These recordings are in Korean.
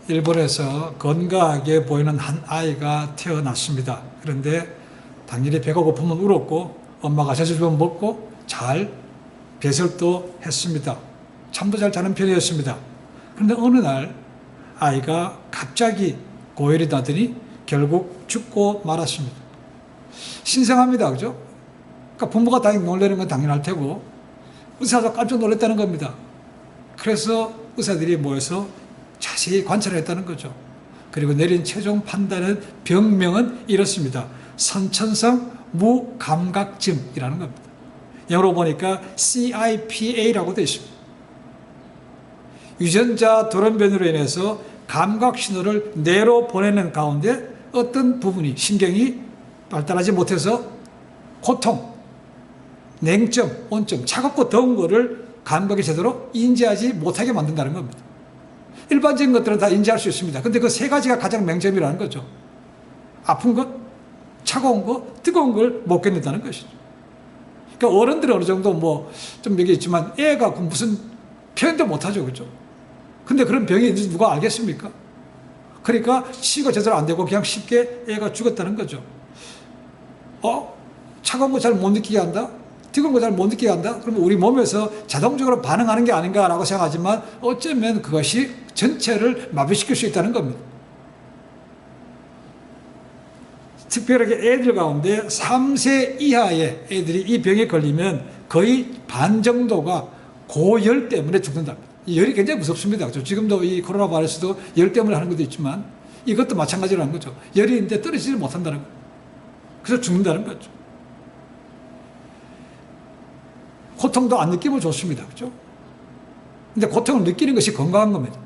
일본에서 건강하게 보이는 한 아이가 태어났습니다. 그런데 당연히 배가 고프면 울었고 엄마가 젖을 먹고 잘 배설도 했습니다. 잠도 잘 자는 편이었습니다. 그런데 어느 날 아이가 갑자기 고열이 나더니 결국 죽고 말았습니다. 신생합니다. 그죠? 그러니까 부모가 당연히 놀라는 건 당연할 테고 의사도 깜짝 놀랐다는 겁니다. 그래서 의사들이 모여서 자세히 관찰했다는 거죠. 그리고 내린 최종 판단은 병명은 이렇습니다. 선천성 무감각증이라는 겁니다. 영어로 보니까 CIPA라고 되어 있습니다. 유전자 돌연변이로 인해서 감각 신호를 뇌로 보내는 가운데 어떤 부분이 신경이 발달하지 못해서 고통, 냉점, 온점, 차갑고 더운 거를 감각이 제대로 인지하지 못하게 만든다는 겁니다. 일반적인 것들은 다 인지할 수 있습니다. 근데 그 세 가지가 가장 맹점이라는 거죠. 아픈 것, 차가운 것, 뜨거운 걸 못 견딘다는 것이죠. 그러니까 어른들은 어느 정도 뭐 좀 여기 있지만 애가 무슨 표현도 못하죠. 그죠? 근데 그런 병이 있는지 누가 알겠습니까? 그러니까 치유가 제대로 안 되고 그냥 쉽게 애가 죽었다는 거죠. 차가운 거 잘 못 느끼게 한다? 뜨거운 거 잘 못 느끼게 한다? 그러면 우리 몸에서 자동적으로 반응하는 게 아닌가라고 생각하지만 어쩌면 그것이 전체를 마비시킬 수 있다는 겁니다. 특별하게 애들 가운데 3세 이하의 애들이 이 병에 걸리면 거의 반 정도가 고열 때문에 죽는답니다. 이 열이 굉장히 무섭습니다. 지금도 이 코로나 바이러스도 열 때문에 하는 것도 있지만 이것도 마찬가지라는 거죠. 열이 있는데 떨어지지 못한다는 거예요. 그래서 죽는다는 거죠. 고통도 안 느끼면 좋습니다. 그죠? 근데 고통을 느끼는 것이 건강한 겁니다.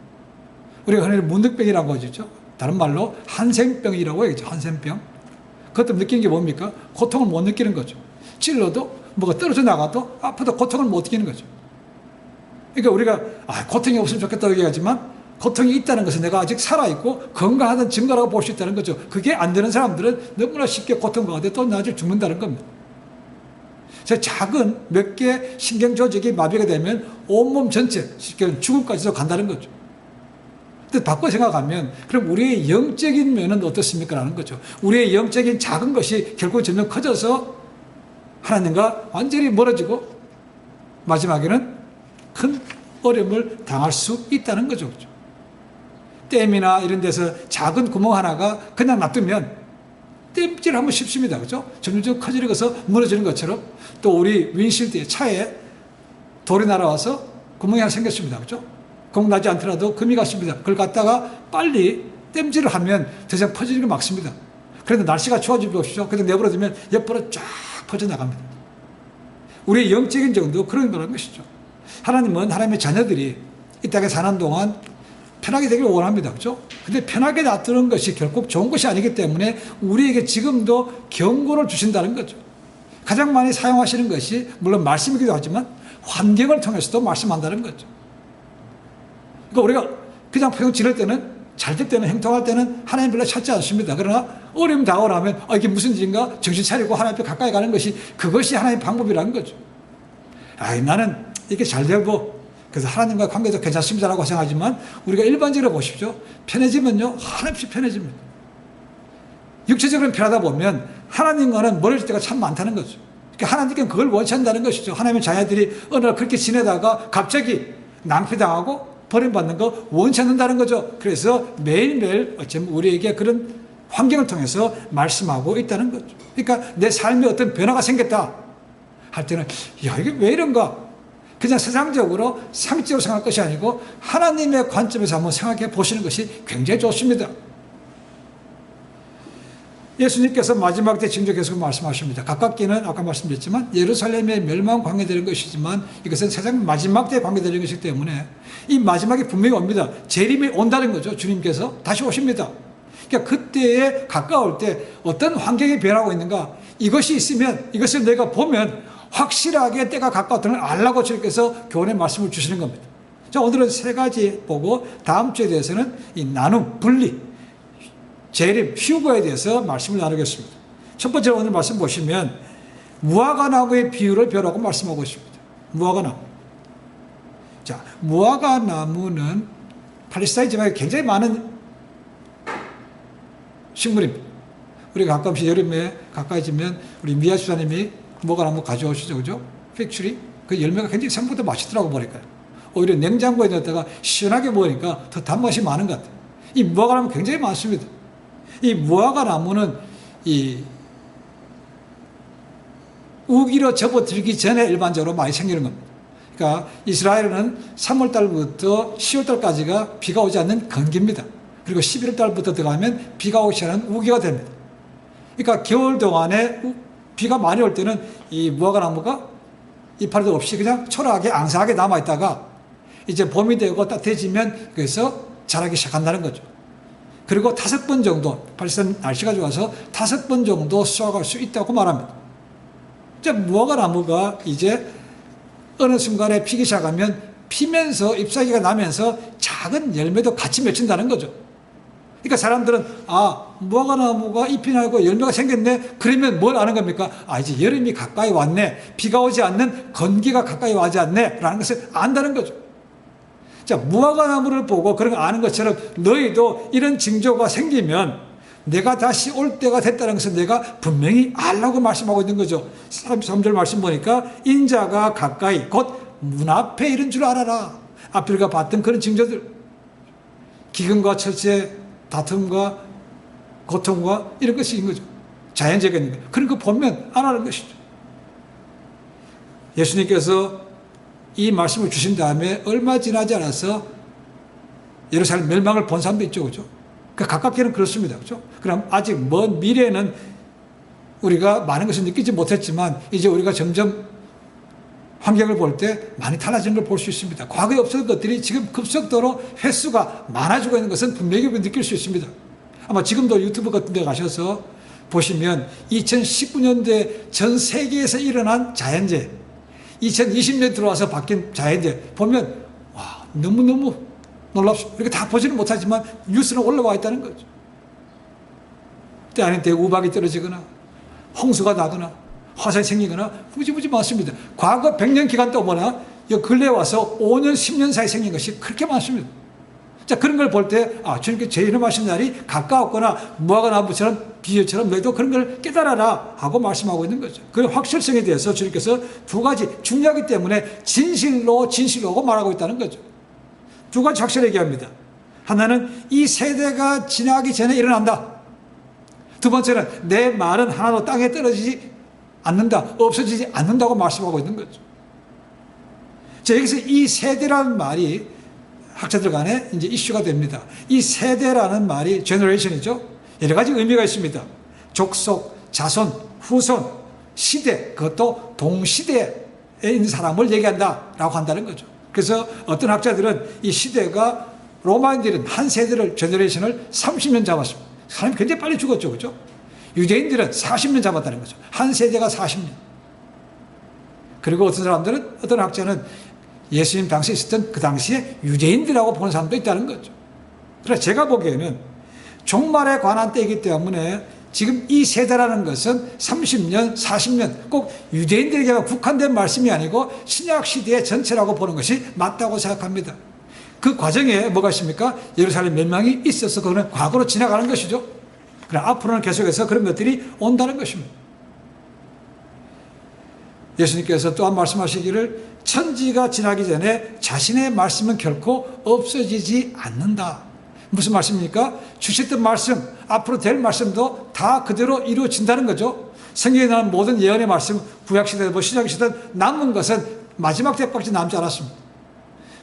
우리가 흔히 문득병이라고 하죠. 다른 말로 한생병이라고 하죠. 한생병. 그것도 느끼는 게 뭡니까? 고통을 못 느끼는 거죠. 찔러도 뭐가 떨어져 나가도 아파도 고통을 못 느끼는 거죠. 그러니까 우리가 고통이 없으면 좋겠다고 얘기하지만 고통이 있다는 것은 내가 아직 살아있고 건강하다는 증거라고 볼 수 있다는 거죠. 그게 안 되는 사람들은 너무나 쉽게 고통 가운데 또 나중에 죽는다는 겁니다. 그래서 작은 몇 개 신경 조직이 마비가 되면 온몸 전체, 쉽게 죽음까지도 간다는 거죠. 근데 바꿔 생각하면 그럼 우리의 영적인 면은 어떻습니까? 라는 거죠. 우리의 영적인 작은 것이 결국 점점 커져서 하나님과 완전히 멀어지고 마지막에는 큰 어려움을 당할 수 있다는 거죠. 댐이나 이런 데서 작은 구멍 하나가 그냥 놔두면 땜질하면 쉽습니다. 그죠? 점점 커지면서 무너지는 것처럼 또 우리 윈실드에 차에 돌이 날아와서 구멍이 하나 생겼습니다. 그죠? 구멍 나지 않더라도 금이 갔습니다. 그걸 갖다가 빨리 땜질을 하면 더 이상 퍼지는 게 막습니다. 그런데 날씨가 추워지면 보십시오. 그래서 내버려두면 옆으로 쫙 퍼져나갑니다. 우리의 영적인 정도 그런 거라는 것이죠. 하나님은 하나님의 자녀들이 이 땅에 사는 동안 편하게 되길 원합니다. 그죠? 근데 편하게 놔두는 것이 결국 좋은 것이 아니기 때문에 우리에게 지금도 경고를 주신다는 거죠. 가장 많이 사용하시는 것이 물론 말씀이기도 하지만 환경을 통해서도 말씀한다는 거죠. 그러니까 우리가 그냥 평 지를 때는 잘 될 때는 행동할 때는 하나님 별로 찾지 않습니다. 그러나 어려움 다가오면 이게 무슨 일인가 정신 차리고 하나님 앞에 가까이 가는 것이 그것이 하나님의 방법이라는 거죠. 나는 이게 잘 되고 그래서 하나님과 관계도 괜찮습니다라고 생각하지만 우리가 일반적으로 보십시오. 편해지면요 한없이 편해집니다. 육체적으로 편하다 보면 하나님과는 멀어질 때가 참 많다는 거죠. 그러니까 하나님께는 그걸 원치 않는다는 것이죠. 하나님의 자녀들이 어느 날 그렇게 지내다가 갑자기 낭패당하고 버림받는 거 원치 않는다는 거죠. 그래서 매일매일 어쩌면 우리에게 그런 환경을 통해서 말씀하고 있다는 거죠. 그러니까 내 삶에 어떤 변화가 생겼다 할 때는 이게 왜 이런가? 그냥 세상적으로 상식적으로 생각할 것이 아니고 하나님의 관점에서 한번 생각해 보시는 것이 굉장히 좋습니다. 예수님께서 마지막 때 징조 계속 말씀하십니다. 가깝게는 아까 말씀드렸지만 예루살렘의 멸망 관계되는 것이지만 이것은 세상 마지막 때에 관계되는 것이기 때문에 이 마지막이 분명히 옵니다. 재림이 온다는 거죠. 주님께서 다시 오십니다. 그러니까 그때에 가까울 때 어떤 환경이 변하고 있는가 이것이 있으면 이것을 내가 보면 확실하게 때가 가까웠다는 걸 알라고 주님께서 교훈의 말씀을 주시는 겁니다. 자, 오늘은 세 가지 보고 다음 주에 대해서는 이 나눔, 분리, 재림, 휴거에 대해서 말씀을 나누겠습니다. 첫 번째로 오늘 말씀 보시면 무화과 나무의 비유를 배우라고 말씀하고 있습니다. 무화과 나무. 자, 무화과 나무는 팔레스타인 지방에 굉장히 많은 식물입니다. 우리가 가끔씩 여름에 가까이 지면 우리 미아 수사님이 뭐가 한번 가져오시죠, 그죠? 팩츄리. 그 열매가 굉장히 생각보다 맛있더라고 보니까요. 오히려 냉장고에 넣었다가 시원하게 먹으니까 더 단맛이 많은 것 같아요. 이 무화과 나무 굉장히 많습니다. 이 무화과 나무는 이 우기로 접어들기 전에 일반적으로 많이 생기는 겁니다. 그러니까 이스라엘은 3월달부터 10월달까지가 비가 오지 않는 건기입니다. 그리고 11월달부터 들어가면 비가 오기 시작하는 우기가 됩니다. 그러니까 겨울 동안에 비가 많이 올 때는 이 무화과 나무가 이파리도 없이 그냥 초라하게 앙상하게 남아있다가 이제 봄이 되고 따뜻해지면 그래서 자라기 시작한다는 거죠. 그리고 5번 정도, 발산 날씨가 좋아서 5번 정도 수확할 수 있다고 말합니다. 이제 무화과 나무가 이제 어느 순간에 피기 시작하면 피면서 잎사귀가 나면서 작은 열매도 같이 맺힌다는 거죠. 그러니까 사람들은 무화과 나무가 잎이 나고 열매가 생겼네. 그러면 뭘 아는 겁니까? 이제 여름이 가까이 왔네. 비가 오지 않는 건기가 가까이 오지 않네. 라는 것을 안다는 거죠. 자, 무화과 나무를 보고 그런 거 아는 것처럼 너희도 이런 징조가 생기면 내가 다시 올 때가 됐다는 것을 내가 분명히 알라고 말씀하고 있는 거죠. 3절 말씀 보니까 인자가 가까이 곧 문 앞에 이른 줄 알아라. 앞에 우리가 봤던 그런 징조들, 기근과 철새, 다툼과 고통과 이런 것이 있는 거죠. 자연적인 거. 그런 거 보면 알아는 것이죠. 예수님께서 이 말씀을 주신 다음에 얼마 지나지 않아서 예루살렘 멸망을 본 사람도 있죠. 그죠? 가깝게는 그렇습니다. 그죠? 그럼 아직 먼 미래에는 우리가 많은 것을 느끼지 못했지만 이제 우리가 점점 환경을 볼 때 많이 달라지는 걸 볼 수 있습니다. 과거에 없었던 것들이 지금 급속도로 횟수가 많아지고 있는 것은 분명히 느낄 수 있습니다. 아마 지금도 유튜브 같은 데 가셔서 보시면 2019년도에 전 세계에서 일어난 자연재해, 2020년 들어와서 바뀐 자연재해 보면 너무너무 놀랍습니다. 이렇게 다 보지는 못하지만 뉴스는 올라와 있다는 거죠. 때 아닌 때 우박이 떨어지거나 홍수가 나거나 화산이 생기거나 무지무지 많습니다. 과거 100년 기간 동안이나 근래에 와서 5년, 10년 사이에 생긴 것이 그렇게 많습니다. 자, 그런 걸 볼 때 주님께 제 이름 하신 날이 가까웠거나 무화과 나무처럼 비유처럼 너희도 그런 걸 깨달아라 하고 말씀하고 있는 거죠. 그 확실성에 대해서 주님께서 2가지 중요하기 때문에 진실로 하고 말하고 있다는 거죠. 2가지 확실히 얘기합니다. 하나는 이 세대가 지나기 전에 일어난다. 2번째는 내 말은 하나도 땅에 떨어지지 않는다, 없어지지 않는다고 말씀하고 있는 거죠. 자, 여기서 이 세대라는 말이 학자들 간에 이제 이슈가 됩니다. 이 세대라는 말이 generation이죠. 여러 가지 의미가 있습니다. 족속, 자손, 후손, 시대, 그것도 동시대에 있는 사람을 얘기한다라고 한다는 거죠. 그래서 어떤 학자들은 이 시대가 로마인들은 한 세대를, generation을 30년 잡았습니다. 사람이 굉장히 빨리 죽었죠. 그죠? 유대인들은 40년 잡았다는 거죠. 한 세대가 40년. 그리고 어떤 사람들은, 어떤 학자는 예수님 당시에 있었던 그 당시에 유대인들하고 보는 사람도 있다는 거죠. 그래서 제가 보기에는 종말에 관한 때이기 때문에 지금 이 세대라는 것은 30년, 40년 꼭 유대인들에게만 국한된 말씀이 아니고 신약 시대의 전체라고 보는 것이 맞다고 생각합니다. 그 과정에 뭐가 있습니까? 예루살렘 멸망이 있어서 그거는 과거로 지나가는 것이죠. 그럼 앞으로는 계속해서 그런 것들이 온다는 것입니다. 예수님께서 또한 말씀하시기를 천지가 지나기 전에 자신의 말씀은 결코 없어지지 않는다. 무슨 말씀입니까? 주셨던 말씀, 앞으로 될 말씀도 다 그대로 이루어진다는 거죠. 성경에 나온 모든 예언의 말씀, 구약시대든 신약시대든 남은 것은 마지막 때까지 남지 않았습니다.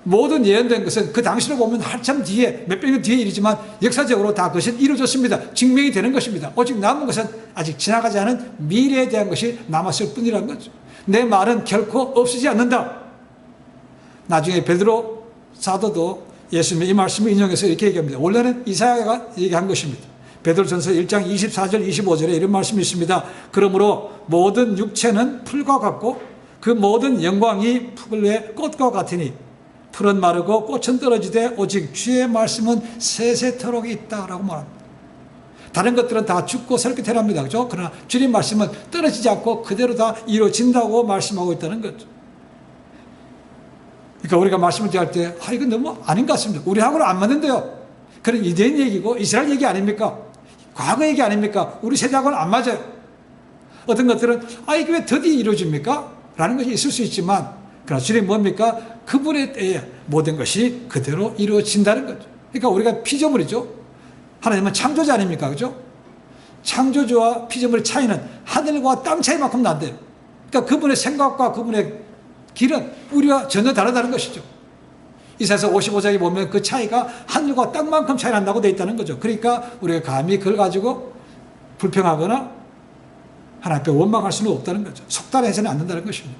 모든 예언된 것은 그 당시로 보면 한참 뒤에, 몇백 년 뒤의 일이지만 역사적으로 다 그것이 이루어졌습니다. 증명이 되는 것입니다. 오직 남은 것은 아직 지나가지 않은 미래에 대한 것이 남았을 뿐이라는 거죠. 내 말은 결코 없어지지 않는다. 나중에 베드로 사도도 예수님의 이 말씀을 인용해서 이렇게 얘기합니다. 원래는 이사야가 얘기한 것입니다. 베드로전서 1장 24절 25절에 이런 말씀이 있습니다. 그러므로 모든 육체는 풀과 같고 그 모든 영광이 풀의 꽃과 같으니 풀은 마르고 꽃은 떨어지되 오직 주의 말씀은 세세토록 있다라고 말합니다. 다른 것들은 다 죽고 새롭게 태어납니다. 그렇죠? 그러나 주님 말씀은 떨어지지 않고 그대로 다 이루어진다고 말씀하고 있다는 거죠. 그러니까 우리가 말씀을 드릴 때, 이건 너무 아닌 것 같습니다. 우리하고는 안 맞는데요. 그런 이대인 얘기고 이스라엘 얘기 아닙니까? 과거 얘기 아닙니까? 우리 세대하고는 안 맞아요. 어떤 것들은, 이게 왜 더디 이루어집니까? 라는 것이 있을 수 있지만, 그러나 주님이 뭡니까? 그분의 때에 모든 것이 그대로 이루어진다는 거죠. 그러니까 우리가 피조물이죠. 하나님은 창조자 아닙니까? 그죠? 창조주와 피조물의 차이는 하늘과 땅 차이만큼 난대요. 그러니까 그분의 생각과 그분의 길은 우리와 전혀 다르다는 것이죠. 이사야서 55장에 보면 그 차이가 하늘과 땅만큼 차이 난다고 되어 있다는 거죠. 그러니까 우리가 감히 그걸 가지고 불평하거나 하나님 앞에 원망할 수는 없다는 거죠. 속단해서는 안 된다는 것입니다.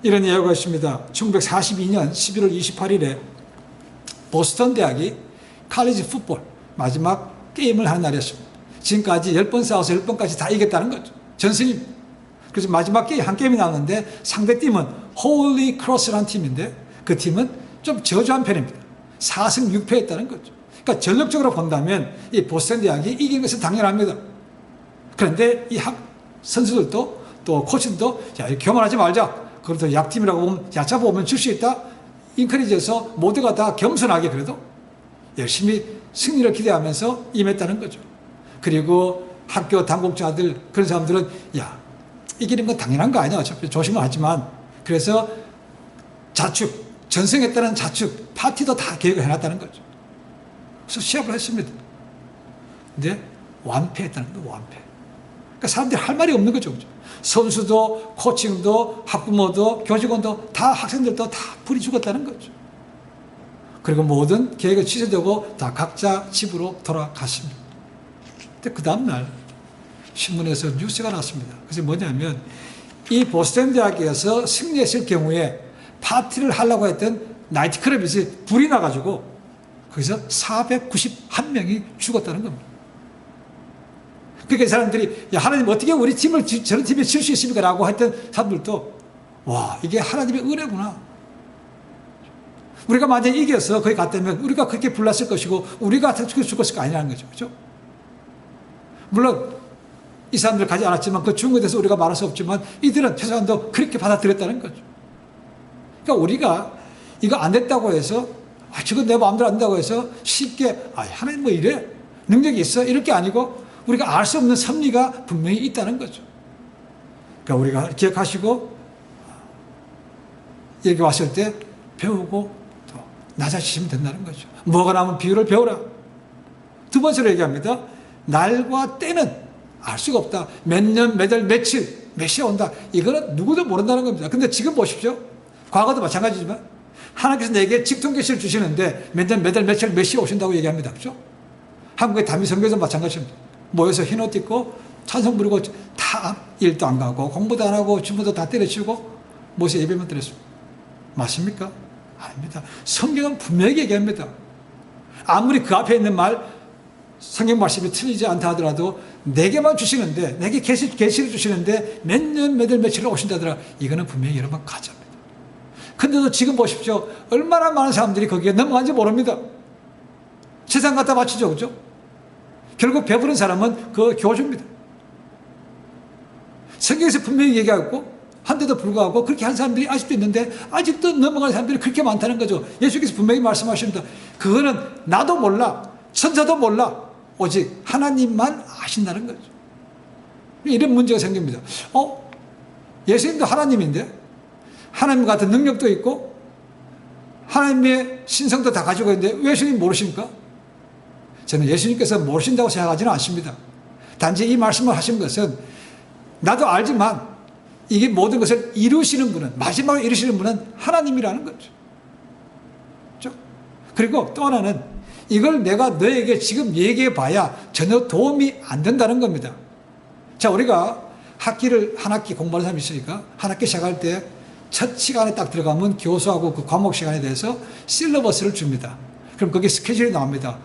이런 예화가 있습니다. 1942년 11월 28일에 보스턴 대학이 칼리지 풋볼 마지막 게임을 하는 날이었습니다. 지금까지 10번 싸워서 10번까지 다 이겼다는 거죠. 전승입니다. 그래서 마지막 게임, 한 게임이 나왔는데 상대 팀은 홀리 크로스라는 팀인데 그 팀은 좀 저조한 편입니다. 4승 6패했다는 거죠. 그러니까 전력적으로 본다면 이 보스턴 대학이 이긴 것은 당연합니다. 그런데 이 선수들도 또 코치들도 교만하지 말자. 그래도 약팀이라고 보면 약자 보면 질 수 있다. 인커리지해서 모두가 다 겸손하게 그래도 열심히 승리를 기대하면서 임했다는 거죠. 그리고 학교 당국자들 그런 사람들은 이기는 건 당연한 거 아니야. 어차피 조심을 하지만 그래서 자축 전승했다는 자축 파티도 다 계획을 해놨다는 거죠. 그래서 시합을 했습니다. 근데 완패했다는 거예요. 완패. 그러니까 사람들이 할 말이 없는 거죠. 그죠? 선수도 코칭도 학부모도 교직원도 다 학생들도 다 불이 죽었다는 거죠. 그리고 모든 계획이 취소되고 다 각자 집으로 돌아갔습니다. 근데 그 다음날 신문에서 뉴스가 났습니다. 그래서 뭐냐면 이 보스턴 대학에서 승리했을 경우에 파티를 하려고 했던 나이트클럽에서 불이 나가지고 거기서 491명이 죽었다는 겁니다. 그러니까 사람들이 하나님 어떻게 우리 팀을 저런 팀에 칠 수 있습니까? 라고 했던 사람들도 이게 하나님의 은혜구나. 우리가 만약에 이겨서 거기 갔다면 우리가 그렇게 불났을 것이고 우리가 죽었을 거 아니라는 거죠. 그렇죠? 물론 이 사람들 가지 않았지만 그 죽은 것에 대해서 우리가 말할 수 없지만 이들은 최소한도 그렇게 받아들였다는 거죠. 그러니까 우리가 이거 안 됐다고 해서 저건 내 마음대로 안 된다고 해서 쉽게 하나님 뭐 이래? 능력이 있어? 이럴 게 아니고 우리가 알 수 없는 섭리가 분명히 있다는 거죠. 그러니까 우리가 기억하시고 여기 왔을 때 배우고 또 낮아지시면 된다는 거죠. 뭐가 나면 비유를 배우라. 두 번째로 얘기합니다. 날과 때는 알 수가 없다. 몇 년, 몇 월, 며칠, 몇 시에 온다. 이거는 누구도 모른다는 겁니다. 근데 지금 보십시오. 과거도 마찬가지지만 하나님께서 내게 직통계시를 주시는데 몇 년, 몇 월, 며칠, 몇 시에 오신다고 얘기합니다. 그렇죠? 한국의 담임 선교도 마찬가지입니다. 모여서 흰옷 입고 찬송 부르고 다 일도 안 가고 공부도 안 하고 주부도 다 때려치우고 모세 예배만 드렸습니다. 맞습니까? 아닙니다. 성경은 분명히 얘기합니다. 아무리 그 앞에 있는 말 성경 말씀이 틀리지 않다 하더라도 내게만 주시는데 내게 계시를 주시는데 몇 년 몇 월 며칠을 오신다더라. 이거는 분명히 여러분 가짜입니다. 근데도 지금 보십시오. 얼마나 많은 사람들이 거기에 넘어간지 모릅니다. 세상 갖다 바치죠. 그죠? 결국 배부른 사람은 그 교주입니다. 성경에서 분명히 얘기하고 한데도 불구하고 그렇게 한 사람들이 아직도 있는데 아직도 넘어가는 사람들이 그렇게 많다는 거죠. 예수께서 분명히 말씀하십니다. 그거는 나도 몰라. 천사도 몰라. 오직 하나님만 아신다는 거죠. 이런 문제가 생깁니다. 예수님도 하나님인데 하나님 같은 능력도 있고 하나님의 신성도 다 가지고 있는데 왜 예수님 모르십니까? 저는 예수님께서 모르신다고 생각하지는 않습니다. 단지 이 말씀을 하신 것은 나도 알지만 이게 모든 것을 이루시는 분은 마지막에 이루시는 분은 하나님이라는 거죠. 그렇죠? 그리고 또 하나는 이걸 내가 너에게 지금 얘기해 봐야 전혀 도움이 안 된다는 겁니다. 자, 우리가 한 학기 공부하는 사람이 있으니까 한 학기 시작할 때 첫 시간에 딱 들어가면 교수하고 그 과목 시간에 대해서 실러버스를 줍니다. 그럼 거기 스케줄이 나옵니다.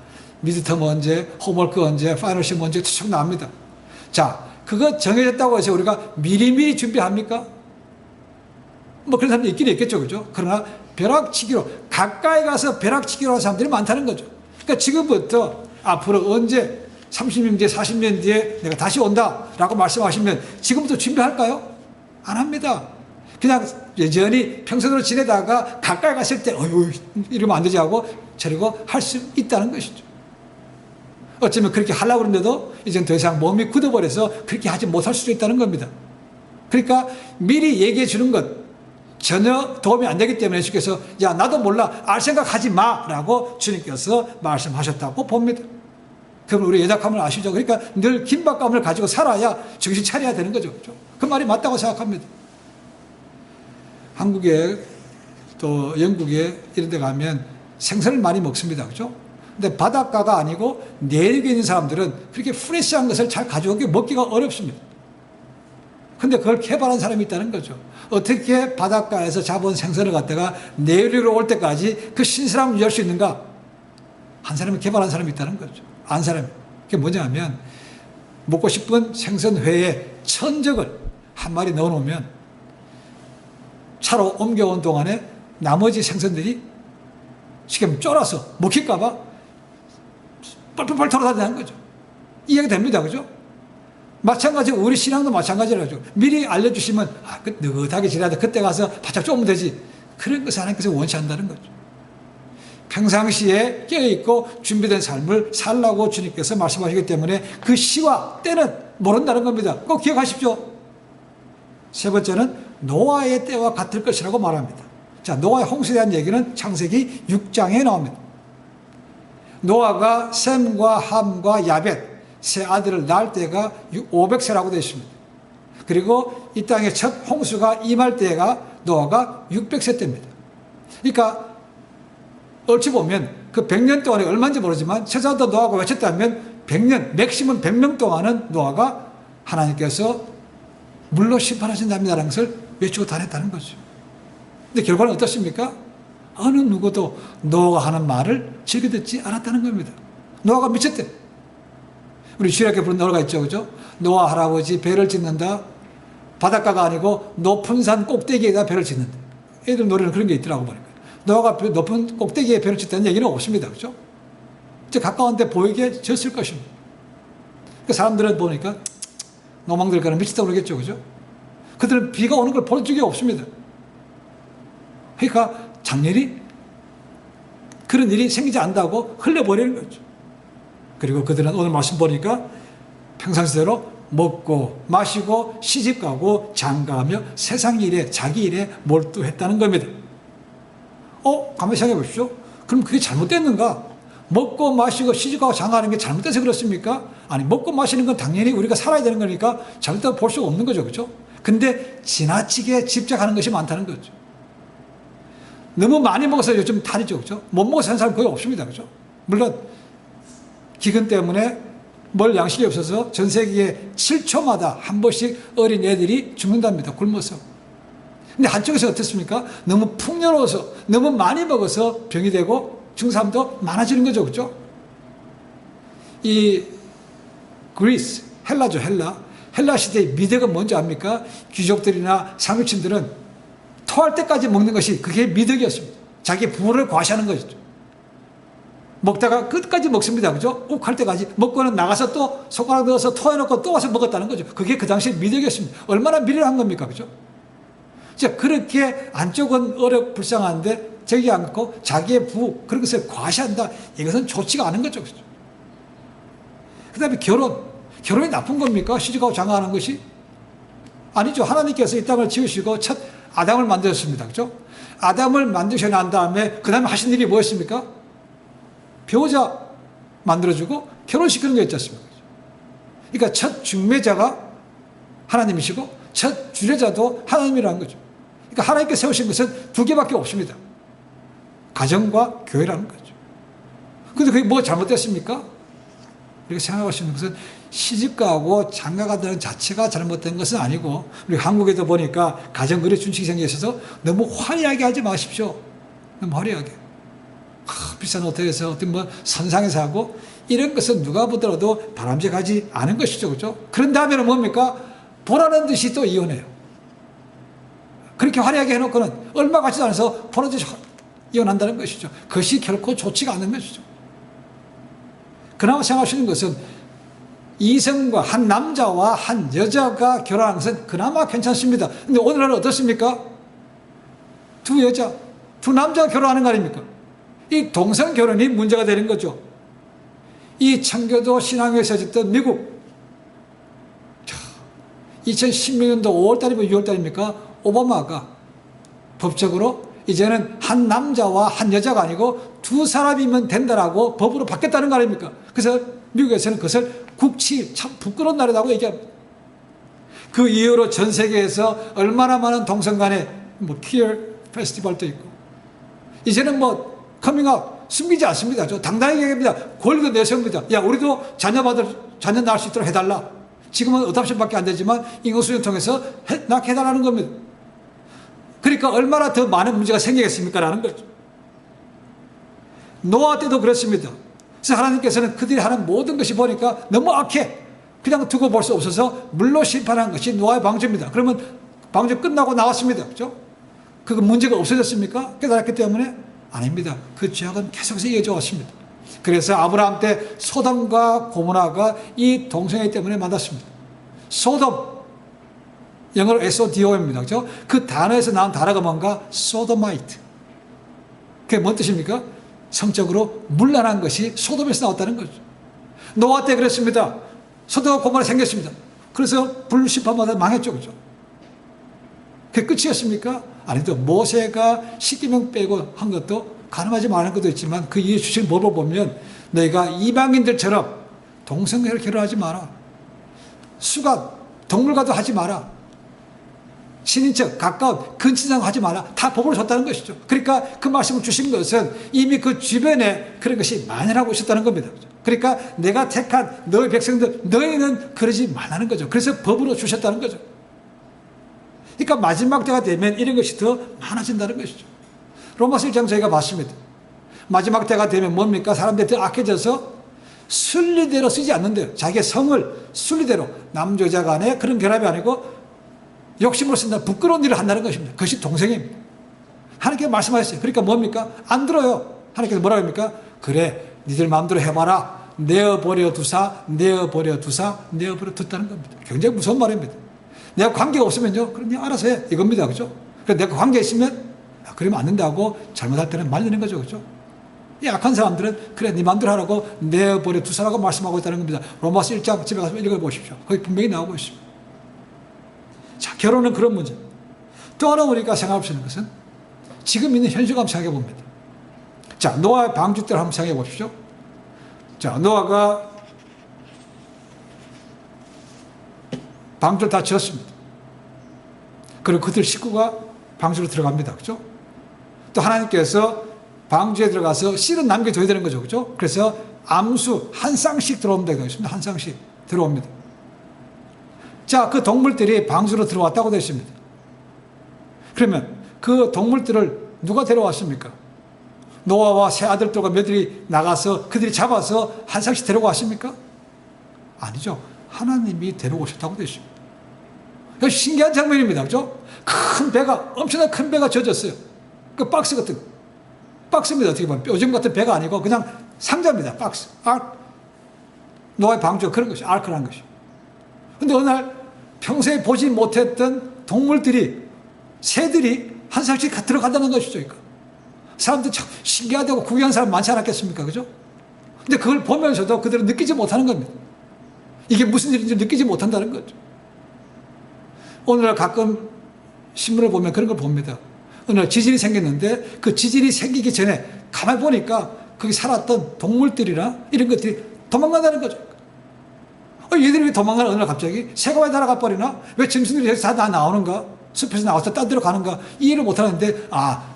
미드텀 언제, 홈워크 언제, 파이널 시험 언제 쭉 나옵니다. 자, 그거 정해졌다고 해서 우리가 미리미리 준비합니까? 뭐 그런 사람도 있긴 있겠죠. 그죠? 그러나 벼락치기로, 가까이 가서 벼락치기로 하는 사람들이 많다는 거죠. 그러니까 지금부터 앞으로 언제 30년 뒤에 40년 뒤에 내가 다시 온다 라고 말씀하시면 지금부터 준비할까요? 안 합니다. 그냥 여전히 평소대로 지내다가 가까이 갔을 때 어휴 이러면 안 되지 하고 저리고 할 수 있다는 것이죠. 어쩌면 그렇게 하려고 그러는데도 이젠 더 이상 몸이 굳어버려서 그렇게 하지 못할 수도 있다는 겁니다. 그러니까 미리 얘기해 주는 것 전혀 도움이 안 되기 때문에 주께서 야 나도 몰라 알 생각하지 마라고 주님께서 말씀하셨다고 봅니다. 그럼 우리 연약함을 아시죠? 그러니까 늘 긴박감을 가지고 살아야 정신 차려야 되는 거죠. 그 말이 맞다고 생각합니다. 한국에 또 영국에 이런 데 가면 생선을 많이 먹습니다. 그죠? 근데 바닷가가 아니고 내륙에 있는 사람들은 그렇게 프레시한 것을 잘 가져오기 먹기가 어렵습니다. 근데 그걸 개발한 사람이 있다는 거죠. 어떻게 바닷가에서 잡은 생선을 갖다가 내륙으로 올 때까지 그 신선함을 유지할 수 있는가? 한 사람이 개발한 사람이 있다는 거죠. 안 사람이. 그게 뭐냐 하면 먹고 싶은 생선회에 천적을 한 마리 넣어놓으면 차로 옮겨온 동안에 나머지 생선들이 지금 쫄아서 먹힐까봐 뻘뻘뻘 돌아다니는 거죠. 이해가 됩니다. 그죠? 마찬가지로 우리 신앙도 마찬가지라죠. 미리 알려주시면 느긋하게 지내야 돼. 그때 가서 바짝 쪼면 되지. 그런 것을 하나님께서 원치 않는다는 거죠. 평상시에 깨어있고 준비된 삶을 살라고 주님께서 말씀하시기 때문에 그 시와 때는 모른다는 겁니다. 꼭 기억하십시오. 세 번째는 노아의 때와 같을 것이라고 말합니다. 자, 노아의 홍수에 대한 얘기는 창세기 6장에 나옵니다. 노아가 셈과 함과 야벳 세 아들을 낳을 때가 500세라고 되어 있습니다. 그리고 이 땅에 첫 홍수가 임할 때가 노아가 600세 때입니다. 그러니까 얼추 보면 그 100년 동안에 얼마인지 모르지만 최소한도 노아가 외쳤다면 100년, 맥시멈 100명 동안은 노아가 하나님께서 물로 심판하신답니다라는 것을 외치고 다녔다는 거죠. 근데 결과는 어떻습니까? 어느 누구도 노아가 하는 말을 즐겨 듣지 않았다는 겁니다. 노아가 미쳤대. 우리 주일학교 부른 노래가 있죠. 그죠? 노아 할아버지 배를 짓는다. 바닷가가 아니고 높은 산 꼭대기에다 배를 짓는다. 애들 노래는 그런 게 있더라고 보니까. 노아가 높은 꼭대기에 배를 짓다는 얘기는 없습니다. 그죠? 이제 가까운 데 보이게 졌을 것입니다. 그 사람들은 보니까 노망들 거는 미쳤다고 그러겠죠. 그죠? 그들은 비가 오는 걸 본 적이 없습니다. 그러니까 장렬히 그런 일이 생기지 않는다고 흘려버리는 거죠. 그리고 그들은 오늘 말씀 보니까 평상시대로 먹고 마시고 시집가고 장가하며 세상 일에 자기 일에 몰두했다는 겁니다. 가만히 생각해 보십시오. 그럼 그게 잘못됐는가? 먹고 마시고 시집가고 장가하는 게 잘못돼서 그렇습니까? 아니 먹고 마시는 건 당연히 우리가 살아야 되는 거니까 잘못되다고 볼 수가 없는 거죠. 그렇죠? 근데 지나치게 집착하는 것이 많다는 거죠. 너무 많이 먹어서 요즘 탈이죠. 그렇죠? 못 먹어서 사는 사람 거의 없습니다. 그렇죠? 물론 기근 때문에 먹을 양식이 없어서 전 세계에 7초마다 한 번씩 어린 애들이 죽는답니다. 굶어서. 근데 한쪽에서 어떻습니까? 너무 풍요로워서 너무 많이 먹어서 병이 되고 죽는 사람도 많아지는 거죠. 그렇죠? 이 그리스, 헬라죠. 헬라 시대의 미덕은 뭔지 압니까? 귀족들이나 상류층들은 토할 때까지 먹는 것이 그게 미덕이었습니다. 자기 부를 과시하는 것이죠. 먹다가 끝까지 먹습니다. 그죠? 욱 할 때까지 먹고는 나가서 또 손가락 넣어서 토해놓고 또 와서 먹었다는 거죠. 그게 그 당시에 미덕이었습니다. 얼마나 미련한 겁니까? 그죠? 자, 그렇게 안쪽은 불쌍한데 저기 않고 자기의 그런 것을 과시한다. 이것은 좋지가 않은 거죠. 그죠? 그 다음에 결혼이 나쁜 겁니까? 시집가고 장가하는 것이? 아니죠. 하나님께서 이 땅을 지으시고 첫 아담을 만드셨습니다. 그죠? 아담을 만드셔 난 다음에 그 다음에 하신 일이 뭐였습니까? 배우자 만들어주고 결혼시키는 거였지 않습니까? 그러니까 첫 중매자가 하나님이시고 첫 주례자도 하나님이라는 거죠. 그러니까 하나님께 세우신 것은 두 개밖에 없습니다. 가정과 교회라는 거죠. 그런데 그게 뭐 잘못됐습니까? 우리가 생각할 수 있는 것은 시집가고 장가가다는 자체가 잘못된 것은 아니고 우리 한국에도 보니까 가정거래 준칙이 생겨 있어서 너무 화려하게 하지 마십시오. 너무 화려하게. 비싼 호텔에서 어떤 선상에서 하고 이런 것은 누가 보더라도 바람직하지 않은 것이죠. 그렇죠? 그런 다음에는 뭡니까? 보라는 듯이 또 이혼해요. 그렇게 화려하게 해놓고는 얼마 같지도 않아서 보라듯이 이혼한다는 것이죠. 그것이 결코 좋지가 않는 것이죠. 그나마 생각하시는 것은 이성과 한 남자와 한 여자가 결혼하는 것은 그나마 괜찮습니다. 근데 오늘날은 어떻습니까? 두 여자, 두 남자가 결혼하는 거 아닙니까? 이 동성 결혼이 문제가 되는 거죠. 이 청교도 신앙에 세졌던 미국, 2016년도 5월달이면 6월달입니까? 오바마가 법적으로 이제는 한 남자와 한 여자가 아니고 두 사람이면 된다라고 법으로 바뀌었다는 거 아닙니까? 그래서 미국에서는 그것을 국치, 참 부끄러운 날이라고 얘기합니다. 그 이후로 전 세계에서 얼마나 많은 동성 간의 퀴어 페스티벌도 있고, 이제는 커밍아웃 숨기지 않습니다. 저 당당하게 얘기합니다. 권리도 내세웁니다. 야, 우리도 자녀 낳을 수 있도록 해달라. 지금은 어답션밖에 안 되지만 인공수정 통해서 낳게 해달라는 겁니다. 그러니까 얼마나 더 많은 문제가 생기겠습니까? 라는 거죠. 노아 때도 그렇습니다. 그래서 하나님께서는 그들이 하는 모든 것이 보니까 너무 악해. 그냥 두고 볼 수 없어서 물로 심판한 것이 노아의 방주입니다. 그러면 방주 끝나고 나왔습니다. 그죠? 그 문제가 없어졌습니까? 깨달았기 때문에? 아닙니다. 그 죄악은 계속해서 이어져 왔습니다. 그래서 아브라함 때 소돔과 고모라가 이 동성애 때문에 만났습니다. 소돔, 영어로 SODO입니다. 그죠? 그 단어에서 나온 단어가 뭔가? 소도마이트. 그게 뭔 뜻입니까? 성적으로 문란한 것이 소돔에서 나왔다는 거죠. 노아 때 그랬습니다. 소돔과 고모라 생겼습니다. 그래서 불심판마다 망했죠. 그죠? 그게 끝이었습니까? 아니죠. 모세가 10계명 빼고 한 것도 가늠하지 말라는 것도 있지만 그 이에 주신 법을 보면 너희가 이방인들처럼 동성애를 결혼하지 마라. 수갑, 동물과도 하지 마라. 친인척, 가까운 근친상 하지 마라. 다 법을 줬다는 것이죠. 그러니까 그 말씀을 주신 것은 이미 그 주변에 그런 것이 만연하고 있었다는 겁니다. 그러니까 내가 택한 너희 백성들, 너희는 그러지 말라는 거죠. 그래서 법으로 주셨다는 거죠. 그러니까 마지막 때가 되면 이런 것이 더 많아진다는 것이죠. 로마서 1장 저희가 봤습니다. 마지막 때가 되면 뭡니까? 사람들이 더 악해져서 순리대로 쓰지 않는데요. 자기의 성을 순리대로 남여자 간에 그런 결합이 아니고 욕심으로 쓴다. 부끄러운 일을 한다는 것입니다. 그것이 동성애입니다. 하나님께서 말씀하셨어요. 그러니까 뭡니까? 안 들어요. 하나님께서 뭐라고 합니까? 그래, 니들 마음대로 해봐라. 내어버려 두사, 내어버려 두사, 내어버려 뒀다는 겁니다. 굉장히 무서운 말입니다. 내가 관계가 없으면요, 그럼 네 알아서 해. 이겁니다. 그죠? 그래서 내가 관계 있으면, 그러면 안 된다고 잘못할 때는 말리는 거죠. 그죠? 이 악한 사람들은, 그래, 네 마음대로 하라고 내어버려 두사라고 말씀하고 있다는 겁니다. 로마서 1장 집에 가서 읽어보십시오. 거기 분명히 나오고 있습니다. 자, 결혼은 그런 문제. 또 하나 우리가 생각할 수 있는 것은 지금 있는 현실과 한번 생각해 봅니다. 자, 노아의 방주 때를 한번 생각해 보십시오. 자, 노아가 방주를 다 지었습니다. 그리고 그들 식구가 방주로 들어갑니다. 그죠? 또 하나님께서 방주에 들어가서 씨는 남겨둬야 되는 거죠. 그죠? 그래서 암수 한 쌍씩 들어옵니다. 한 쌍씩 들어옵니다. 자, 그 동물들이 방주로 들어왔다고 되어 있습니다. 그러면 그 동물들을 누가 데려왔습니까? 노아와 세 아들들과 며느리 나가서 그들이 잡아서 한 쌍씩 데려왔습니까? 아니죠. 하나님이 데려오셨다고 되어 있습니다. 신기한 장면입니다. 그죠? 큰 배가, 엄청난 큰 배가 젖었어요. 그 박스 같은, 박스입니다. 어떻게 보면. 요즘 같은 배가 아니고 그냥 상자입니다. 박스. 노아의 방주가 그런 것이, 아크라는 것이. 근데 어느 날 평소에 보지 못했던 동물들이, 새들이 한 쌍씩 들어간다는 것이죠. 그러니까. 사람들 참 신기하다고 구경하는 사람 많지 않았겠습니까? 그죠? 근데 그걸 보면서도 그들은 느끼지 못하는 겁니다. 이게 무슨 일인지 느끼지 못한다는 거죠. 오늘날 가끔 신문을 보면 그런 걸 봅니다. 어느 날 지진이 생겼는데 그 지진이 생기기 전에 가만히 보니까 거기 살았던 동물들이나 이런 것들이 도망간다는 거죠. 얘들이 왜 도망가나? 어느 날 갑자기 새가 왜 날아가 버리나? 왜 짐승들이 여기서 다 나오는가? 숲에서 나와서 딴 데로 가는가? 이해를 못 하는데,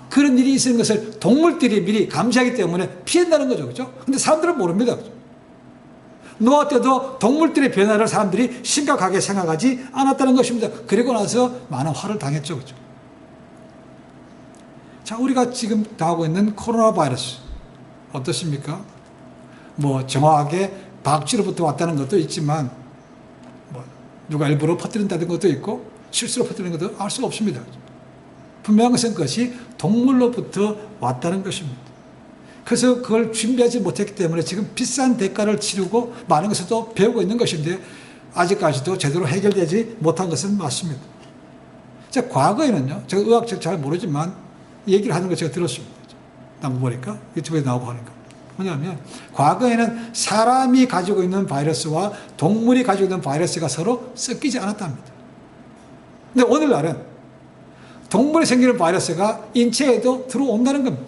그런 일이 있는 것을 동물들이 미리 감시하기 때문에 피한다는 거죠. 그죠? 근데 사람들은 모릅니다. 그죠? 노아 때도 동물들의 변화를 사람들이 심각하게 생각하지 않았다는 것입니다. 그리고 나서 많은 화를 당했죠. 그죠? 자, 우리가 지금 당하고 있는 코로나 바이러스 어떻습니까? 정확하게 박쥐로부터 왔다는 것도 있지만, 누가 일부러 퍼뜨린다는 것도 있고, 실수로 퍼뜨리는 것도 알 수가 없습니다. 분명한 것은 그것이 동물로부터 왔다는 것입니다. 그래서 그걸 준비하지 못했기 때문에 지금 비싼 대가를 치르고 많은 것을 또 배우고 있는 것인데 아직까지도 제대로 해결되지 못한 것은 맞습니다. 자, 과거에는요, 제가 의학적 잘 모르지만 얘기를 하는 거 제가 들었습니다. 한번 보니까 유튜브에 나오고 하니까. 뭐냐면 과거에는 사람이 가지고 있는 바이러스와 동물이 가지고 있는 바이러스가 서로 섞이지 않았답니다. 근데 오늘날은 동물에 생기는 바이러스가 인체에도 들어온다는 겁니다.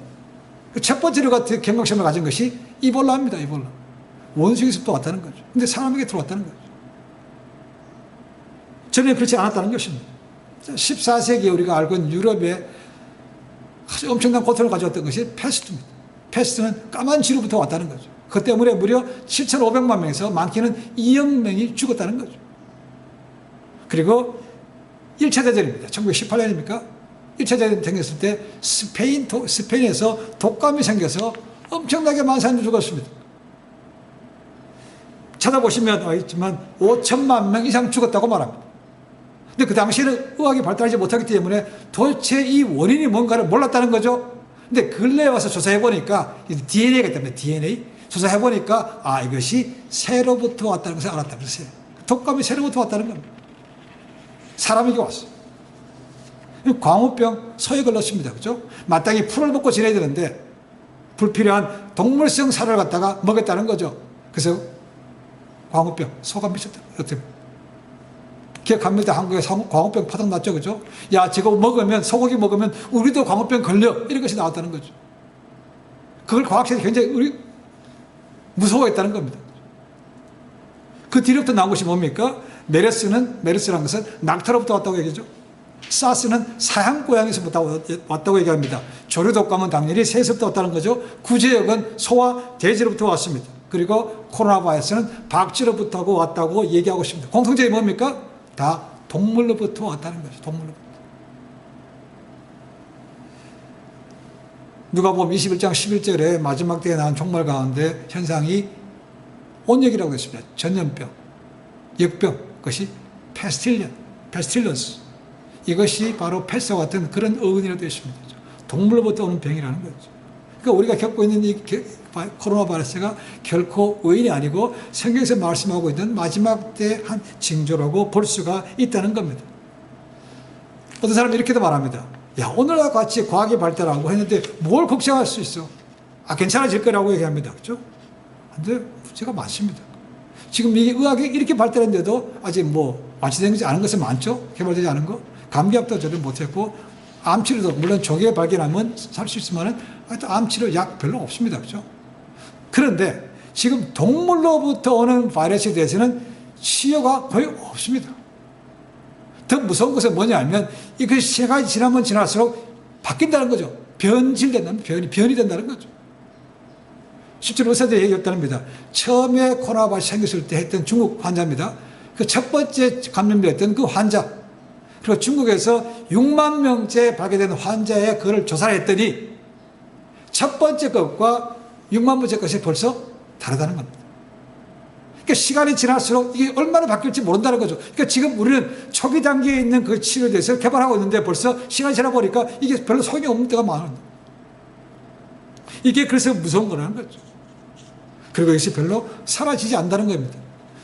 첫 번째로 경각심을 가진 것이 이볼라입니다. 이볼라. 원숭이에서부터 왔다는 거죠. 근데 사람에게 들어왔다는 거죠. 전에 그렇지 않았다는 것입니다. 14세기에 우리가 알고 있는 유럽에 아주 엄청난 고통을 가져왔던 것이 패스트입니다. 패스트는 까만 쥐로부터 왔다는 거죠. 그 때문에 무려 7,500만 명에서 많게는 2억 명이 죽었다는 거죠. 그리고 1차 대전입니다. 1918년입니까? 1차 대전이 생겼을 때 스페인에서 독감이 생겨서 엄청나게 많은 사람들이 죽었습니다. 찾아보시면 있지만 5천만 명 이상 죽었다고 말합니다. 근데 그 당시에는 의학이 발달하지 못하기 때문에 도대체 이 원인이 뭔가를 몰랐다는 거죠. 근데 근래에 와서 조사해보니까 DNA가 때문에 DNA 조사해보니까 이것이 새로부터 왔다는 것을 알았다는 것이에요. 독감이 새로부터 왔다는 겁니다. 사람에게 왔어요. 광우병 소에 걸렸습니다. 그죠? 마땅히 풀을 먹고 지내야 되는데 불필요한 동물성 살을 갖다가 먹였다는 거죠. 그래서 광우병, 소가 미쳤다. 기억합니다. 한국에 광우병 파동 났죠. 그죠? 야, 저거 먹으면, 소고기 먹으면 우리도 광우병 걸려. 이런 것이 나왔다는 거죠. 그걸 과학자들이 굉장히 무서워했다는 겁니다. 그 뒤로부터 나온 것이 뭡니까? 메르스라는 것은 낙타로부터 왔다고 얘기하죠. 사스는 사양 고양이에서부터 왔다고 얘기합니다. 조류독감은 당연히 새에서부터 왔다는 거죠. 구제역은 소와 돼지로부터 왔습니다. 그리고 코로나 바이러스는 박쥐로부터 왔다고 얘기하고 있습니다. 공통점이 뭡니까? 다 동물로부터 왔다는 거죠. 동물로부터. 누가복음 21장 11절에 마지막 때에 나온 종말 가운데 현상이 온역이라고 했습니다. 전염병, 역병, 그것이 페스틸런스. 이것이 바로 패스와 같은 그런 어근이라고 되어 있습니다. 동물로부터 오는 병이라는 거죠. 그러니까 우리가 겪고 있는 이 코로나 바이러스가 결코 의인이 아니고 성경에서 말씀하고 있는 마지막 때 한 징조라고 볼 수가 있다는 겁니다. 어떤 사람이 이렇게도 말합니다. 야, 오늘과 같이 과학이 발달하고 했는데 뭘 걱정할 수 있어? 괜찮아질 거라고 얘기합니다. 그렇죠? 근데 문제가 많습니다. 지금 이 의학이 이렇게 발달했는데도 아직 완치되지 않은 것은 많죠? 개발되지 않은 거. 감기약도 저도 못했고, 암치료도 물론 조기에 발견하면 살 수 있지만 암치료 약 별로 없습니다. 그렇죠? 그런데 지금 동물로부터 오는 바이러스에 대해서는 치료가 거의 없습니다. 더 무서운 것은 뭐냐면 이것이 시간이 지나면 지날수록 바뀐다는 거죠. 변질된다는, 변이 된다는 거죠. 실제로 의사들이 얘기했답니다. 처음에 코로나 바이러스 생겼을 때 했던 중국 환자입니다. 그 첫 번째 감염됐던 그 환자, 그리고 중국에서 6만 명째 발견된 환자의 그걸 조사를 했더니 첫 번째 것과 6만 번째 것이 벌써 다르다는 겁니다. 그러니까 시간이 지날수록 이게 얼마나 바뀔지 모른다는 거죠. 그러니까 지금 우리는 초기 단계에 있는 그 치료에 대해서 개발하고 있는데 벌써 시간이 지나보니까 이게 별로 소용이 없는 때가 많아요. 이게 그래서 무서운 거라는 거죠. 그리고 이것이 별로 사라지지 않는다는 겁니다.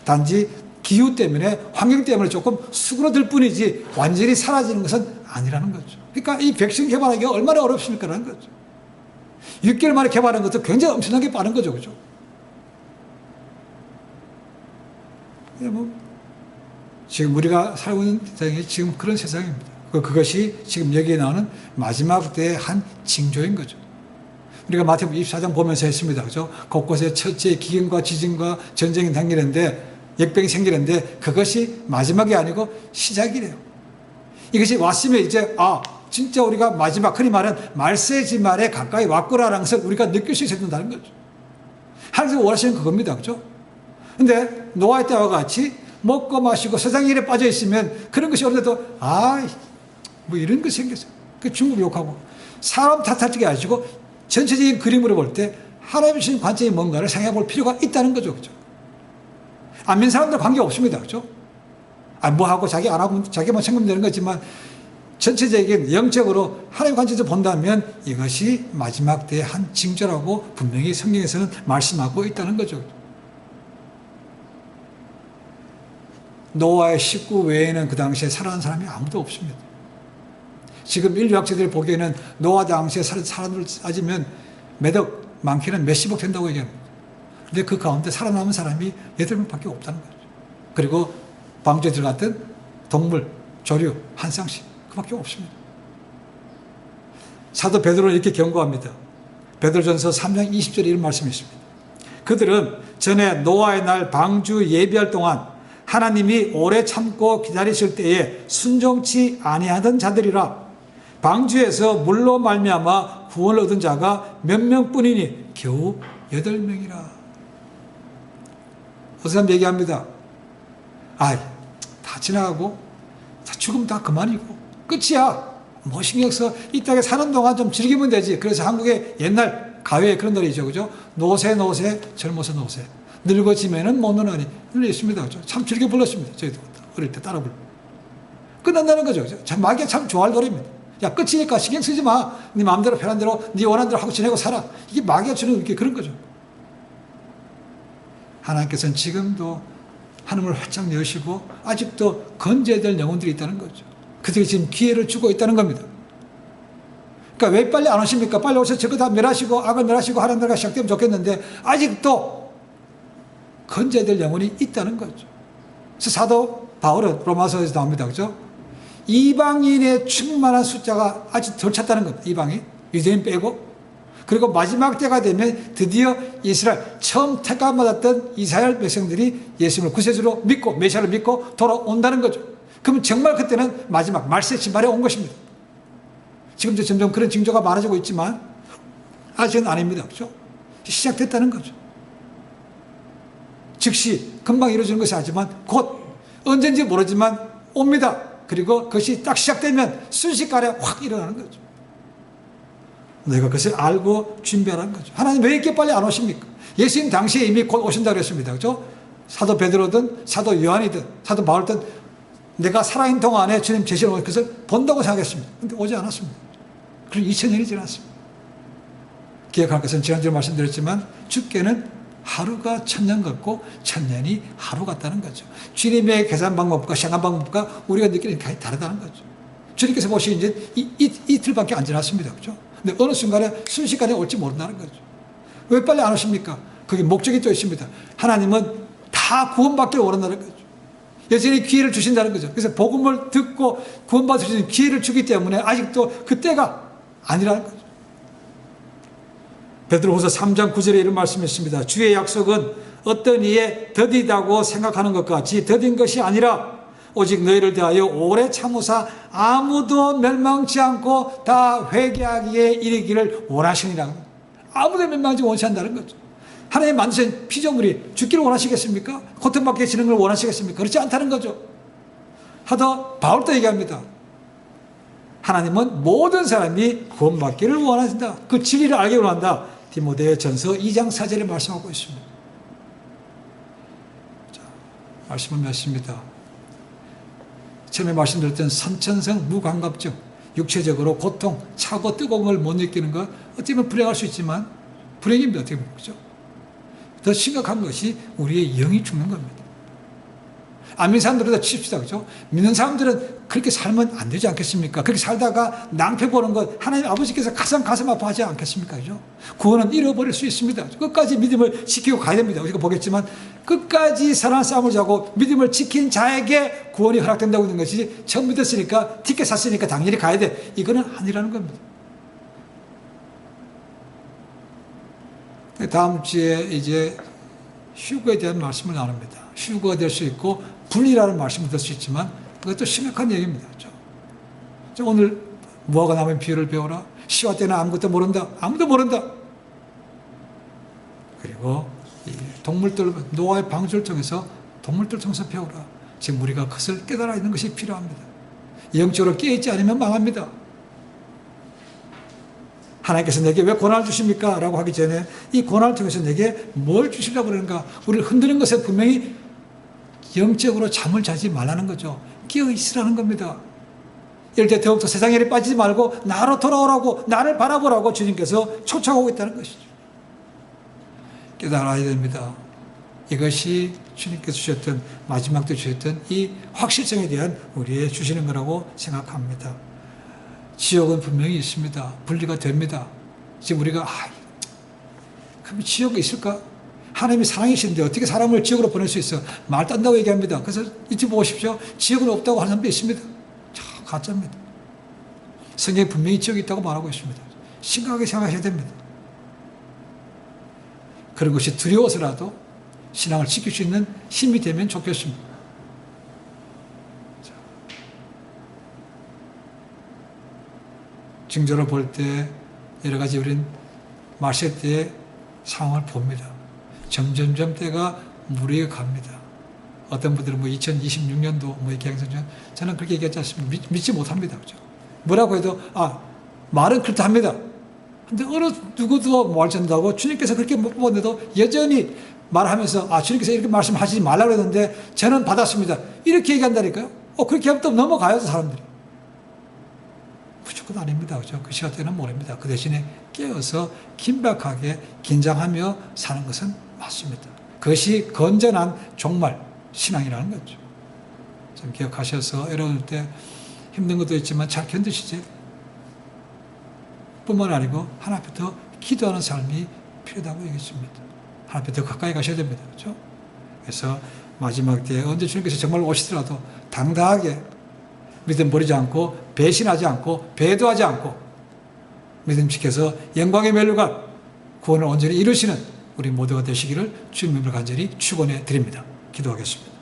단지 기후 때문에, 환경 때문에 조금 수그러들 뿐이지 완전히 사라지는 것은 아니라는 거죠. 그러니까 이 백신 개발하기가 얼마나 어렵습니까? 라는 거죠. 6개월 만에 개발한 것도 굉장히 엄청나게 빠른 거죠. 그죠? 지금 우리가 살고 있는 세상이 지금 그런 세상입니다. 그것이 지금 여기에 나오는 마지막 때의 한 징조인 거죠. 우리가 마태복음 24장 보면서 했습니다. 그죠? 곳곳에 첫째 기근과 지진과 전쟁이 생기는데, 역병이 생기는데 그것이 마지막이 아니고 시작이래요. 이것이 왔으면 이제 진짜 우리가 마지막, 흔히 말하는 말세지 말에 가까이 왔구나라는 것을 우리가 느낄 수 있어야 된다는 거죠. 하나님께서 원하시는 그겁니다. 그죠? 근데 노아의 때와 같이 먹고 마시고 세상 일에 빠져 있으면 그런 것이 어느덧 이런 것이 생겼어요. 그 중국 욕하고 사람 탓할 게 아니고 전체적인 그림으로 볼 때 하나님의 주신 관점이 뭔가를 생각해 볼 필요가 있다는 거죠. 그죠? 안 믿는 사람들 관계 없습니다. 그죠? 뭐하고 자기 안 하고 자기만 챙기면 되는 거지만 전체적인 영적으로 하나님의 관점에서 본다면 이것이 마지막 때의 한 징조라고 분명히 성경에서는 말씀하고 있다는 거죠. 노아의 식구 외에는 그 당시에 살아난 사람이 아무도 없습니다. 지금 인류학자들이 보기에는 노아 당시에 사람들 따지면 몇억, 많게는 몇십억 된다고 얘기합니다. 근데 그 가운데 살아남은 사람이 8명밖에 없다는 거죠. 그리고 방주에 들어갔던 동물, 조류, 한 쌍씩 그밖에 없습니다. 사도 베드로는 이렇게 경고합니다. 베드로전서 3장 20절에 이런 말씀이 있습니다. 그들은 전에 노아의 날 방주 예비할 동안 하나님이 오래 참고 기다리실 때에 순종치 아니하던 자들이라. 방주에서 물로 말미암아 구원을 얻은 자가 몇 명뿐이니 겨우 8명이라. 어느 사람 얘기합니다. 다 지나가고 죽으면 다 그만이고 끝이야. 뭐 신경 써. 이 땅에 사는 동안 좀 즐기면 되지. 그래서 한국의 옛날 가요에 그런 노래죠. 그죠? 노새 노새 젊어서 노새 늙어지면은 못 노나니 노래 있습니다. 그죠? 참 즐겨 불렀습니다. 저희도 어릴 때 따라 불러. 끝난다는 거죠. 그죠? 참 마귀가 참 좋아할 노래입니다. 야 끝이니까 신경 쓰지 마. 네 마음대로 편한 대로 네 원하는 대로 하고 지내고 살아. 이게 마귀가 주는 이렇게 그런 거죠. 하나님께서는 지금도 하늘을 활짝 여시고 아직도 건져야 될 영혼들이 있다는 거죠. 그들이 지금 기회를 주고 있다는 겁니다. 그러니까 왜 빨리 안 오십니까? 빨리 오셔서 저거 다 멸하시고 악을 멸하시고 하는 데가 시작되면 좋겠는데 아직도 건져야 될 영혼이 있다는 거죠. 그래서 사도 바울은 로마서에서 나옵니다. 그죠? 이방인의 충만한 숫자가 아직 덜 찼다는 겁니다. 이방인, 유대인 빼고. 그리고 마지막 때가 되면 드디어 이스라엘 처음 택함받았던 이스라엘 백성들이 예수님을 구세주로 믿고 메시아를 믿고 돌아온다는 거죠. 그럼 정말 그때는 마지막 말세 진발에 온 것입니다. 지금도 점점 그런 징조가 많아지고 있지만 아직은 아닙니다. 그렇죠? 시작됐다는 거죠. 즉시 금방 이루어지는 것이 아니지만 곧 언젠지 모르지만 옵니다. 그리고 그것이 딱 시작되면 순식간에 확 일어나는 거죠. 내가 그것을 알고 준비하라는 거죠. 하나님 왜 이렇게 빨리 안 오십니까? 예수님 당시에 이미 곧 오신다고 그랬습니다. 그렇죠? 사도 베드로든 사도 요한이든 사도 바울든 내가 살아있는 동안에 주님 제시를 그것을 본다고 생각했습니다. 그런데 오지 않았습니다. 그럼 2000년이 지났습니다. 기억할 것은 지난주에 말씀드렸지만 주께는 하루가 1000년 같고 1000년이 하루 같다는 거죠. 주님의 계산 방법과 시간 방법과 우리가 느끼는 게 다르다는 거죠. 주님께서 보시기 이제 이틀밖에 안 지났습니다. 그렇죠? 근데 어느 순간에 순식간에 올지 모른다는 거죠. 왜 빨리 안 오십니까? 그게 목적이 또 있습니다. 하나님은 다 구원받기를 원한다는 거죠. 여전히 기회를 주신다는 거죠. 그래서 복음을 듣고 구원받을 수 있는 기회를 주기 때문에 아직도 그 때가 아니라는 거죠. 베드로후서 3장 9절에 이런 말씀이 있습니다. 주의 약속은 어떤 이에 더디다고 생각하는 것 같이 더딘 것이 아니라 오직 너희를 대하여 오래 참으사 아무도 멸망치 않고 다 회개하기에 이르기를 원하시니라. 아무도 멸망하지 원하신다는 거죠. 하나님 만드신 피조물이 죽기를 원하시겠습니까? 고통받게 지는 걸 원하시겠습니까? 그렇지 않다는 거죠. 하도 바울도 얘기합니다. 하나님은 모든 사람이 구원받기를 원하신다. 그 진리를 알기 원한다. 디모데전서 2장 4절에 말씀하고 있습니다. 자, 말씀은 몇입니다. 처음에 말씀드렸던 선천성 무감각증, 육체적으로 고통, 차고 뜨거운 걸 못 느끼는 것, 어떻게 보면 불행할 수 있지만 불행입니다. 어떻게 보면. 그렇죠? 더 심각한 것이 우리의 영이 죽는 겁니다. 안 믿는 사람들은 다 칩시다. 그죠? 믿는 사람들은 그렇게 살면 안 되지 않겠습니까? 그렇게 살다가 낭패 보는 것 하나님 아버지께서 가슴 아파하지 않겠습니까? 그죠? 구원은 잃어버릴 수 있습니다. 끝까지 믿음을 지키고 가야 됩니다. 우리가 보겠지만 끝까지 선한 싸움을 자고 믿음을 지킨 자에게 구원이 허락된다고 하는 것이 처음 믿었으니까 티켓 샀으니까 당연히 가야 돼. 이거는 아니라는 겁니다. 다음 주에 이제 휴거에 대한 말씀을 나눕니다. 휴거가 될 수 있고 분리라는 말씀을 들 수 있지만 그것도 심각한 얘기입니다. 그렇죠? 오늘 무화과 나무의 비유를 배워라. 시와 때는 아무것도 모른다. 아무도 모른다. 그리고 이 동물들 노아의 방주를 통해서 동물들 통해서 배우라. 지금 우리가 그것을 깨달아 있는 것이 필요합니다. 영적으로 깨어있지 않으면 망합니다. 하나님께서 내게 왜 고난을 주십니까? 라고 하기 전에 이 고난을 통해서 내게 뭘 주시려고 그러는가? 우리를 흔드는 것에 분명히 영적으로 잠을 자지 말라는 거죠. 깨어있으라는 겁니다. 이럴 때 더욱더 세상에 빠지지 말고 나로 돌아오라고, 나를 바라보라고 주님께서 초청하고 있다는 것이죠. 깨달아야 됩니다. 이것이 주님께서 주셨던, 마지막 때 주셨던 이 확실성에 대한 우리의 주시는 거라고 생각합니다. 지옥은 분명히 있습니다. 분리가 됩니다. 지금 우리가 그럼 지옥이 있을까? 하나님이 사랑이신데 어떻게 사람을 지옥으로 보낼 수 있어? 말도 안 된다고 얘기합니다. 그래서 잊지 보십시오. 지옥은 없다고 하는 사람도 있습니다. 참 가짜입니다. 성경에 분명히 지옥이 있다고 말하고 있습니다. 심각하게 생각하셔야 됩니다. 그런 것이 두려워서라도 신앙을 지킬 수 있는 힘이 되면 좋겠습니다. 징조를 볼 때 여러 가지 우린 마실 때의 상황을 봅니다. 점점점 때가 무리에 갑니다. 어떤 분들은 2026년도 이렇게 행성전 저는 그렇게 얘기하지 않습니다. 믿지 못합니다. 그죠? 뭐라고 해도 말은 그렇다 합니다. 근데 어느 누구도 말 전다고 주님께서 그렇게 못 보는데도 여전히 말하면서 주님께서 이렇게 말씀하시지 말라고 했는데 저는 받았습니다. 이렇게 얘기한다니까요. 그렇게 하면 또 넘어가요, 사람들이. 무조건 아닙니다. 그죠? 그 시간 때는 모릅니다. 그 대신에 깨어서 긴박하게 긴장하며 사는 것은 맞습니다. 그것이 건전한 종말 신앙이라는 거죠. 좀 기억하셔서 어려울 때 힘든 것도 있지만 잘 견디시지. 뿐만 아니고 하나님 앞에 더 기도하는 삶이 필요하다고 얘기했습니다. 하나님 앞에 더 가까이 가셔야 됩니다. 그렇죠? 그래서 마지막 때에 언제 주님께서 정말 오시더라도 당당하게 믿음 버리지 않고 배신하지 않고 배도하지 않고 믿음 지켜서 영광의 멸류관 구원을 온전히 이루시는 우리 모두가 되시기를 주님을 간절히 축원해 드립니다. 기도하겠습니다.